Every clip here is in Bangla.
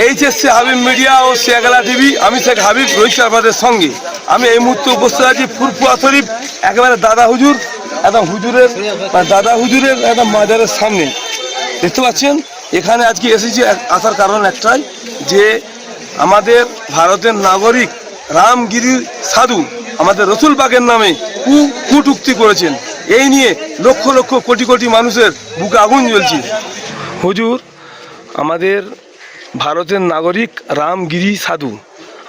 এইচএসসি হাবিব মিডিয়া ও শেখালা টিভি, আমি শেখ হাবিব রয়েছি আপনাদের সঙ্গে। আমি এই মুহূর্তে উপস্থিত আছি ফুরফুরা শরীফ, একেবারে দাদা হুজুর একদম মাজারের সামনে। দেখতে পাচ্ছেন এখানে আজকে এসেছি, আসার কারণ একটাই যে আমাদের ভারতের নাগরিক রামগিরি সাধু আমাদের রসুল পাকের নামে কটূক্তি করেছেন। এই নিয়ে লক্ষ লক্ষ কোটি কোটি মানুষের বুকে আগুন জ্বলছে। হুজুর আমাদের ভারতের নাগরিক রামগিরি সাধু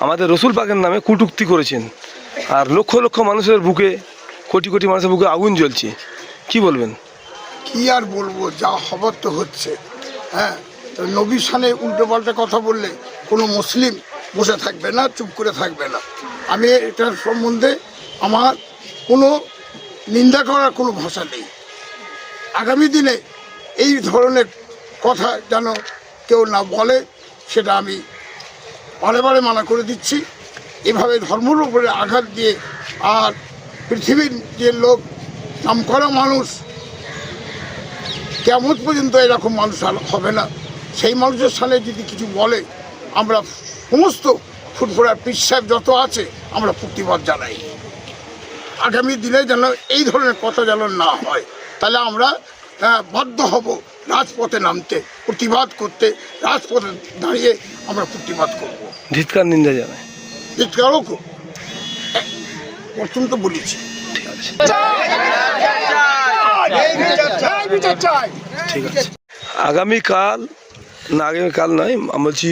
আমাদের রসুল পাকের নামে কটূক্তি করেছেন, আর লক্ষ লক্ষ মানুষের বুকে, কোটি কোটি মানুষের বুকে আগুন জ্বলছে। কি বলবেন? কি আর বলবো, যা হবার তো হচ্ছে। হ্যাঁ, নবী শানে উল্টো পাল্টা কথা বললে কোনো মুসলিম বসে থাকবে না, চুপ করে থাকবে না। আমি এটার সম্বন্ধে আমার কোনো নিন্দা করার কোনো ভাষা নেই। আগামী দিনে এই ধরনের কথা যেন কেউ না বলে, সেটা আমি বারে বারে মানা করে দিচ্ছি। এভাবে ধর্মের উপরে আঘাত দিয়ে আর পৃথিবীর যে লোক নামকরা মানুষ, কেমন পর্যন্ত এরকম মানুষ আর হবে না। সেই মানুষের সামনে যদি কিছু বলে, আমরা সমস্ত ফুরফুরার পীর সাহেব যত আছে আমরা প্রতিবাদ জানাই। আগামী দিনে যেন এই ধরনের কথা যেন না হয়, তাহলে আমরা বাধ্য হব রাজপথে নামতে, প্রতিবাদ করতে। রাজপথে দাঁড়িয়ে আমরা প্রতিবাদ করব। ধিক্কার নিন্দা জানাই, ধিক্কারও প্রথম তো বলেছি। ঠিক আছে, ঠিক আছে। আগামীকাল নয়, আমি বলছি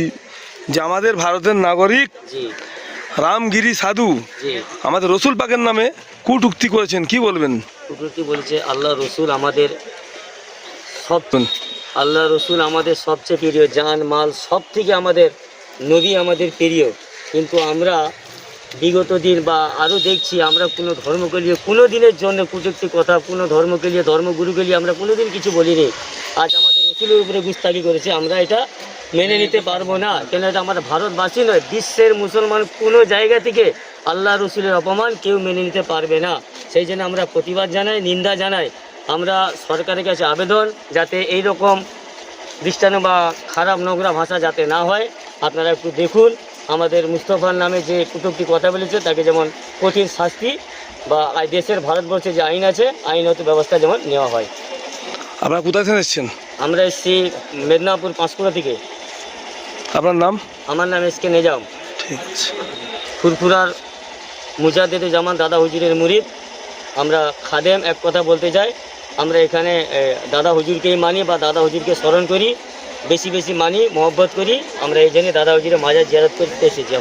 যে আমাদের ভারতের নাগরিক রামগিরি সাধু আমাদের রসুল পাকের নামে কটূক্তি করেছেন। কি বলবেন? কটূক্তি বলেছে আল্লাহ রসুল আমাদের সবচেয়ে প্রিয়, জান মাল সব থেকে আমাদের নবী আমাদের প্রিয়। কিন্তু আমরা বিগত দিন বা আরও দেখছি, আমরা কোনো ধর্মকে নিয়ে কোনো দিনের জন্য কটূক্তি কথা, কোনো ধর্মকে নিয়ে, ধর্মগুরুকে নিয়ে আমরা কোনো দিন কিছু বলিনি। আজ আমাদের রসুলের উপরে গুস্তাখি করেছে, আমরা এটা মেনে নিতে পারবো না। কেন এটা আমাদের ভারতবাসী নয়, বিশ্বের মুসলমান কোনো জায়গা থেকে আল্লাহ রসুলের অপমান কেউ মেনে নিতে পারবে না। সেই জন্য আমরা প্রতিবাদ জানাই, নিন্দা জানাই। আমরা সরকারের কাছে আবেদন, যাতে এই রকম দৃষ্টান্ত বা খারাপ নোংরা ভাষা যাতে না হয়। আপনারা একটু দেখুন, আমাদের মুস্তফার নামে যে কটূক্তি কথা বলেছে তাকে যেমন কঠিন শাস্তি বা দেশের ভারতবর্ষে যে আইন আছে, আইনত ব্যবস্থা যেমন নেওয়া হয়। আপনারা কোথায় থেকে এসেছেন? আমরা এসেছি মেদিনীপুর পাঁশকুড়া থেকে। আপনার নাম? আমার নাম এসকে নিজাম। ঠিক আছে। ফুরফুরার মুজাদ্দেদে জামান দাদা হুজুরের মুরিদ। আমরা খাদেম। এক কথা বলতে চাই, আমরা এখানে দাদা হুজুরকেই মানি বা দাদা হুজুরকে স্মরণ করি, বেশি বেশি মানি, মহব্বত করি। আমরা এই জন্যে দাদা হুজুরের মাজার জিয়ারত করতে এসেছি।